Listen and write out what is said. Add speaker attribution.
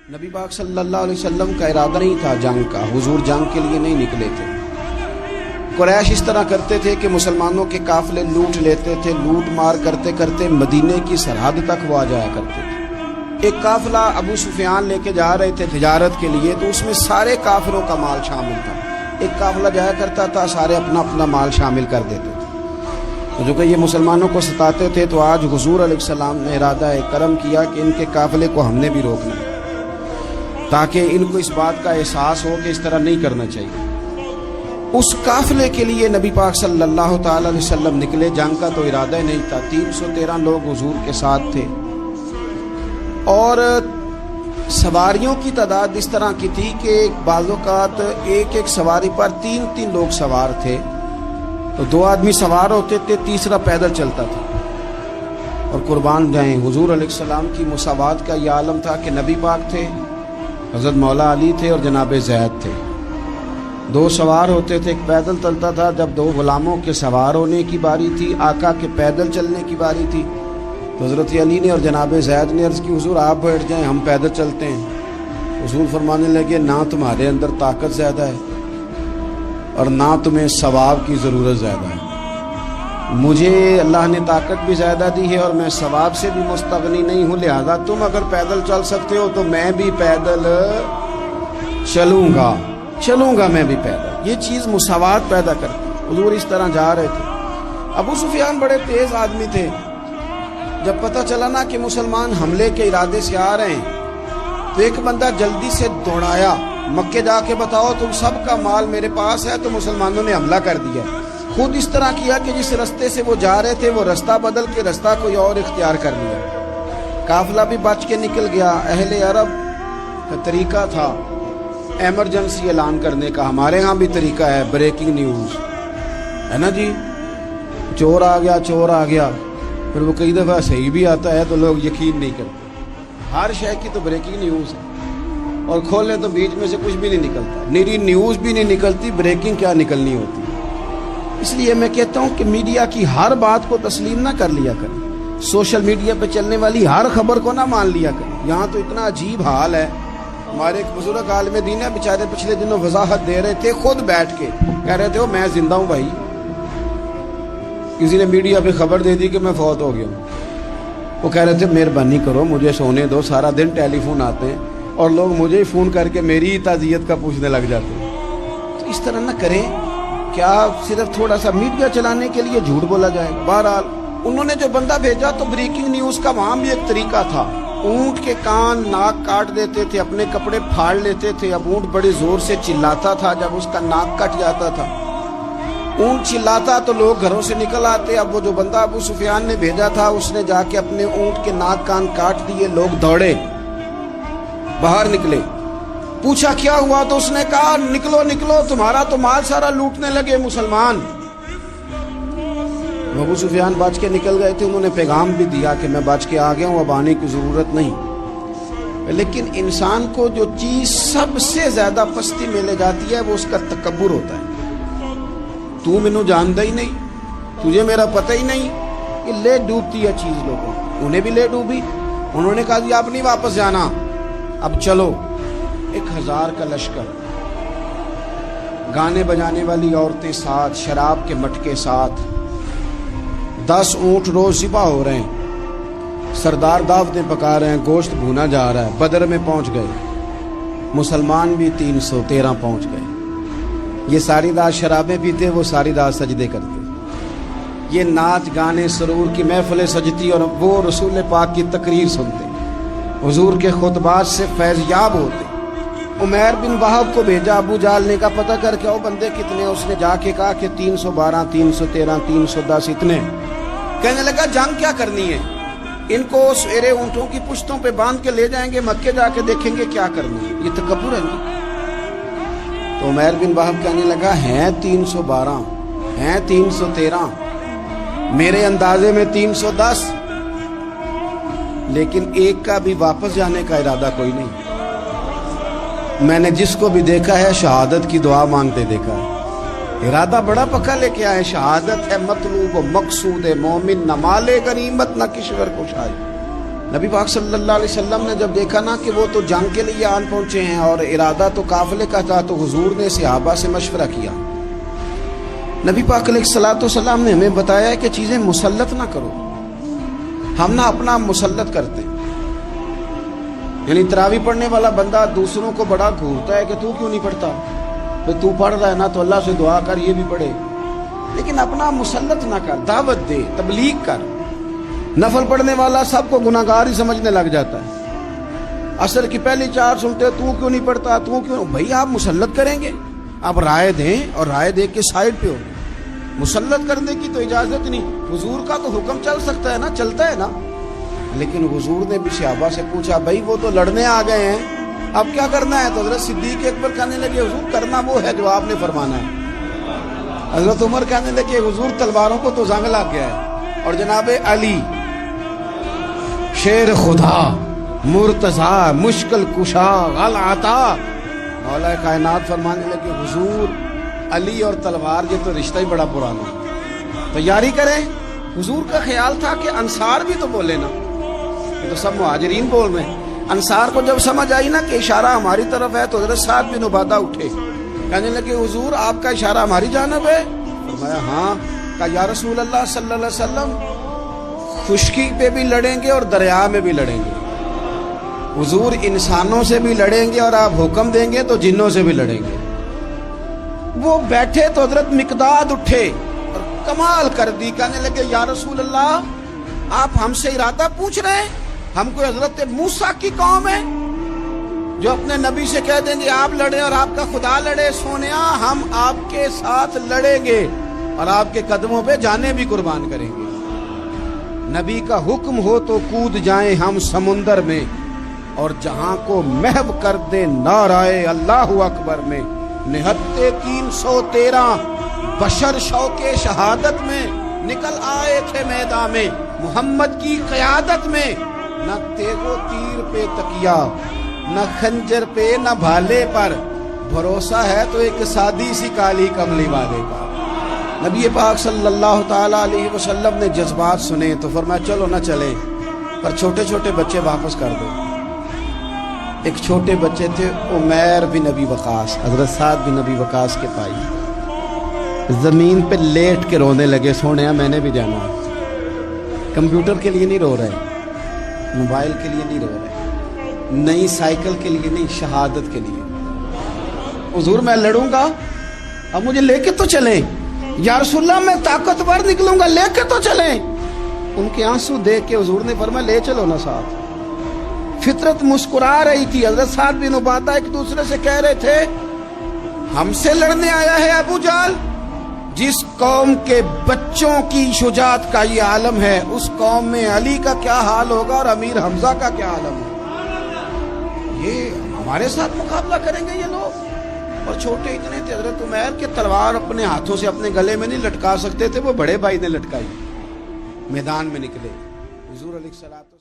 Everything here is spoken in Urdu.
Speaker 1: نبی پاک صلی اللہ علیہ وسلم کا ارادہ نہیں تھا جنگ کا، حضور جنگ کے لیے نہیں نکلے تھے۔ قریش اس طرح کرتے تھے کہ مسلمانوں کے قافلے لوٹ لیتے تھے، لوٹ مار کرتے کرتے مدینے کی سرحد تک وہ آ جایا کرتے تھے۔ ایک قافلہ ابو سفیان لے کے جا رہے تھے تجارت کے لیے، تو اس میں سارے کافروں کا مال شامل تھا۔ ایک قافلہ جایا کرتا تھا، سارے اپنا اپنا مال شامل کر دیتے تھے۔ تو جو کہ یہ مسلمانوں کو ستاتے تھے، تو آج حضور علیہ السلام نے ارادہ کرم کیا کہ ان کے قافلے کو ہم نے بھی روکنا ہے، تاکہ ان کو اس بات کا احساس ہو کہ اس طرح نہیں کرنا چاہیے۔ اس قافلے کے لیے نبی پاک صلی اللہ تعالی علیہ وسلم نکلے، جنگ کا تو ارادہ ہی نہیں تھا۔ 313 لوگ حضور کے ساتھ تھے، اور سواریوں کی تعداد اس طرح کی تھی کہ بعض اوقات ایک ایک سواری پر 3 لوگ سوار تھے، تو 2 آدمی سوار ہوتے تھے، تیسرا پیدل چلتا تھا۔ اور قربان جائیں، حضور علیہ السلام کی مساوات کا یہ عالم تھا کہ نبی پاک تھے، حضرت مولا علی تھے اور جناب زید تھے۔ 2 سوار ہوتے تھے، ایک پیدل چلتا تھا۔ جب 2 غلاموں کے سوار ہونے کی باری تھی، آقا کے پیدل چلنے کی باری تھی، تو حضرت علی نے اور جناب زید نے عرض کی، حضور آپ بیٹھ جائیں، ہم پیدل چلتے ہیں۔ حضور فرمانے لگے، نہ تمہارے اندر طاقت زیادہ ہے اور نہ تمہیں ثواب کی ضرورت زیادہ ہے۔ مجھے اللہ نے طاقت بھی زیادہ دی ہے اور میں ثواب سے بھی مستغنی نہیں ہوں، لہذا تم اگر پیدل چل سکتے ہو تو میں بھی پیدل چلوں گا میں بھی پیدل۔ یہ چیز مساوات پیدا کرتی۔ حضور اس طرح جا رہے تھے۔ ابو سفیان بڑے تیز آدمی تھے۔ جب پتہ چلا نا کہ مسلمان حملے کے ارادے سے آ رہے ہیں، تو ایک بندہ جلدی سے دوڑایا، مکے جا کے بتاؤ تم سب کا مال میرے پاس ہے، تو مسلمانوں نے حملہ کر دیا۔ خود اس طرح کیا کہ جس رستے سے وہ جا رہے تھے، وہ رستہ بدل کے رستہ کوئی اور اختیار کر لیا۔ قافلہ بھی بچ کے نکل گیا۔ اہل عرب کا طریقہ تھا ایمرجنسی اعلان کرنے کا، ہمارے ہاں بھی طریقہ ہے، بریکنگ نیوز ہے نا جی، چور آ گیا۔ پھر وہ کئی دفعہ صحیح بھی آتا ہے تو لوگ یقین نہیں کرتے۔ ہر شے کی تو بریکنگ نیوز ہے، اور کھولیں تو بیچ میں سے کچھ بھی نہیں نکلتا، نیری نیوز بھی نہیں نکلتی، بریکنگ کیا نکلنی ہوتی ہے۔ اس لیے میں کہتا ہوں کہ میڈیا کی ہر بات کو تسلیم نہ کر لیا کریں، سوشل میڈیا پہ چلنے والی ہر خبر کو نہ مان لیا کریں۔ یہاں تو اتنا عجیب حال ہے، ہمارے ایک بزرگ عالم دین ہے، بیچارے پچھلے دنوں وضاحت دے رہے تھے، خود بیٹھ کے کہہ رہے تھے میں زندہ ہوں بھائی، کسی نے میڈیا پہ خبر دے دی کہ میں فوت ہو گیا ہوں۔ وہ کہہ رہے تھے مہربانی کرو مجھے سونے دو، سارا دن ٹیلی فون آتے ہیں اور لوگ مجھے ہی فون کر کے میری تعزیت کا پوچھنے لگ جاتے ہیں۔ تو اس طرح نہ کریں، کیا صرف تھوڑا سا میڈیا چلانے کے لیے جھوٹ بولا جائے؟ بہرحال انہوں نے جو بندہ بھیجا تو بریکنگ نیوز کا وہاں بھی ایک طریقہ تھا۔ اونٹ کے کان ناک کاٹ دیتے تھے، اپنے کپڑے پھاڑ لیتے تھے۔ اب اونٹ بڑے زور سے چلاتا تھا، جب اس کا ناک کٹ جاتا تھا، اونٹ چلاتا تو لوگ گھروں سے نکل آتے۔ اب وہ جو بندہ ابو سفیان نے بھیجا تھا، اس نے جا کے اپنے اونٹ کے ناک کان کاٹ دیے۔ لوگ دوڑے، باہر نکلے، پوچھا کیا ہوا، تو اس نے کہا نکلو تمہارا تو مال سارا لوٹنے لگے مسلمان۔ ابو سفیان بچ کے نکل گئے تھے، انہوں نے پیغام بھی دیا کہ میں بچ کے آ گیا ہوں، اب آنے کی ضرورت نہیں۔ لیکن انسان کو جو چیز سب سے زیادہ پستی میں لے جاتی ہے وہ اس کا تکبر ہوتا ہے۔ تو مینوں جانتا ہی نہیں، تجھے میرا پتہ ہی نہیں، یہ لے ڈوبتی ہے چیز لوگوں۔ انہیں بھی لے ڈوبی، انہوں نے کہا جی آپ نہیں واپس جانا، اب چلو۔ 1000 کا لشکر، گانے بجانے والی عورتیں ساتھ، شراب کے مٹکے ساتھ، 10 اونٹ روز ذبح ہو رہے ہیں، سردار دعوتیں پکا رہے ہیں، گوشت بھونا جا رہا ہے۔ بدر میں پہنچ گئے، مسلمان بھی 313 پہنچ گئے۔ یہ ساری رات شرابیں پیتے، وہ ساری رات سجدے کرتے۔ یہ ناچ گانے سرور کی محفلیں سجتی اور وہ رسول پاک کی تقریر سنتے، حضور کے خطبات سے فیض یاب ہوتے۔ عمیر بن وہب کو بھیجا ابو جہل نے، کہا پتہ کر کے آؤ بندے کتنے۔ اس نے جا کے کہا کہ 312 313 310 اتنے۔ کہنے لگا جنگ کیا کرنی ہے، ان کو سویرے اونٹوں کی پشتوں پہ باندھ کے لے جائیں گے، مکے جا کے دیکھیں گے کیا کرنا ہے۔ یہ تکبر ہے نا۔ تو عمیر بن وہب کہنے لگا ہیں 312 ہیں 313، میرے اندازے میں 310، لیکن ایک کا بھی واپس جانے کا ارادہ کوئی نہیں۔ میں نے جس کو بھی دیکھا ہے شہادت کی دعا مانگتے دیکھا ہے، ارادہ بڑا پکا لے کے آئے، شہادت ہے مطلوب و مقصود مومن، نہ مال غنیمت نہ کشور کشائی۔ نبی پاک صلی اللہ علیہ وسلم نے جب دیکھا نا کہ وہ تو جنگ کے لیے آن پہنچے ہیں اور ارادہ تو قافلے کا تھا، تو حضور نے صحابہ سے مشورہ کیا. نبی پاک علیہ الصلوۃ والسلام نے ہمیں بتایا ہے کہ چیزیں مسلط نہ کرو. ہم نہ اپنا مسلط کرتے ہیں، یعنی تراویح پڑھنے والا بندہ دوسروں کو بڑا گھورتا ہے کہ تو کیوں نہیں پڑھتا، تو پڑھ رہا ہے نا تو اللہ سے دعا کر یہ بھی پڑھے، لیکن اپنا مسلط نہ کر. دعوت دے، تبلیغ کر. نفل پڑھنے والا سب کو گناہگار ہی سمجھنے لگ جاتا ہے. عصر کی پہلی 4 سنتے تو کیوں نہیں پڑھتا، تو کیوں. بھائی آپ مسلط کریں گے، آپ رائے دیں اور رائے دے کے سائڈ پہ ہو. مسلط کرنے کی تو اجازت نہیں. حضور کا تو حکم چل سکتا ہے نا، چلتا ہے نا. لیکن حضور نے بھی صحابہ سے پوچھا، بھائی وہ تو لڑنے آ گئے ہیں، اب کیا کرنا ہے؟ تو حضرت صدیق اکبر کہنے لگے، حضور کرنا وہ ہے جو آپ نے فرمانا ہے. حضرت عمر کہنے لگے، حضور تلواروں کو تو زنگ لگ گیا ہے. اور جناب علی شیر خدا، مرتضی، مشکل کشا، غل عطا، مولا کائنات فرمانے لگے، حضور علی اور تلوار یہ تو رشتہ ہی بڑا پرانا، تیاری کریں. حضور کا خیال تھا کہ انصار بھی تو بولے نا، یہ تو سب مہاجرین بول رہے ہیں. انصار کو جب سمجھ آئی نا کہ اشارہ ہماری طرف ہے، تو حضرت سعد بن عبادہ اٹھے، کہنے لگے، حضور آپ کا اشارہ ہماری جانب ہے؟ فرمایا ہاں. کہا یا رسول اللہ صلی اللہ علیہ وسلم، خشکی پہ بھی لڑیں گے اور دریا میں بھی لڑیں گے. حضور انسانوں سے بھی لڑیں گے اور آپ حکم دیں گے تو جنوں سے بھی لڑیں گے. وہ بیٹھے تو حضرت مقداد اٹھے اور کمال کر دی، کہنے لگے یا رسول اللہ آپ ہم سے ارادہ پوچھ رہے ہیں؟ ہم کوئی حضرت موسیٰ کی قوم ہے جو اپنے نبی سے کہہ دیں گے آپ لڑیں اور آپ کا خدا لڑے؟ سونیا ہم آپ کے ساتھ لڑیں گے اور آپ کے قدموں پہ جانیں بھی قربان کریں گے. نبی کا حکم ہو تو کود جائیں ہم سمندر میں اور جہاں کو محو کر دے نعرہ اللہ اکبر میں. نہتے 313 بشر شوق شہادت میں نکل آئے تھے میدان میں محمد کی قیادت میں. نہ تیغ و تیر پہ تکیا، نہ خنجر پہ، نہ بھالے پر، بھروسہ ہے تو ایک سادی سی کالی کملی والے کا. نبی پاک صلی اللہ تعالیٰ علیہ وسلم نے جذبات سنے تو فرمایا چلو نہ چلیں، پر چھوٹے چھوٹے بچے واپس کر دو. ایک چھوٹے بچے تھے عمیر بن ابی وقاص، حضرت سعد بن ابی وقاص کے بھائی، زمین پہ لیٹ کے رونے لگے، سونیا میں نے بھی جانا. کمپیوٹر کے لیے نہیں رو رہے، موبائل کے لیے نہیں رو رہے، نئی سائیکل کے لیے نہیں، شہادت کے لیے. حضور میں لڑوں گا، اب مجھے لے کے تو چلیں. یا رسول اللہ میں طاقتور نکلوں گا، لے کے تو چلیں. ان کے آنسو دیکھ کے حضور نے فرمایا لے چلو نا ساتھ. فطرت مسکرا رہی تھی. حضرت سعد بن عبادہ ایک دوسرے سے کہہ رہے تھے ہم سے لڑنے آیا ہے ابو جہل. جس قوم کے بچوں کی شجاعت کا یہ عالم ہے، اس قوم میں علی کا کیا حال ہوگا اور امیر حمزہ کا کیا عالم ہوگا. یہ ہمارے ساتھ مقابلہ کریں گے یہ لوگ. اور چھوٹے اتنے تھے. حضرت عمیر کے تلوار اپنے ہاتھوں سے اپنے گلے میں نہیں لٹکا سکتے تھے، وہ بڑے بھائی نے لٹکائی. میدان میں نکلے. حضور علیہ الصلوۃ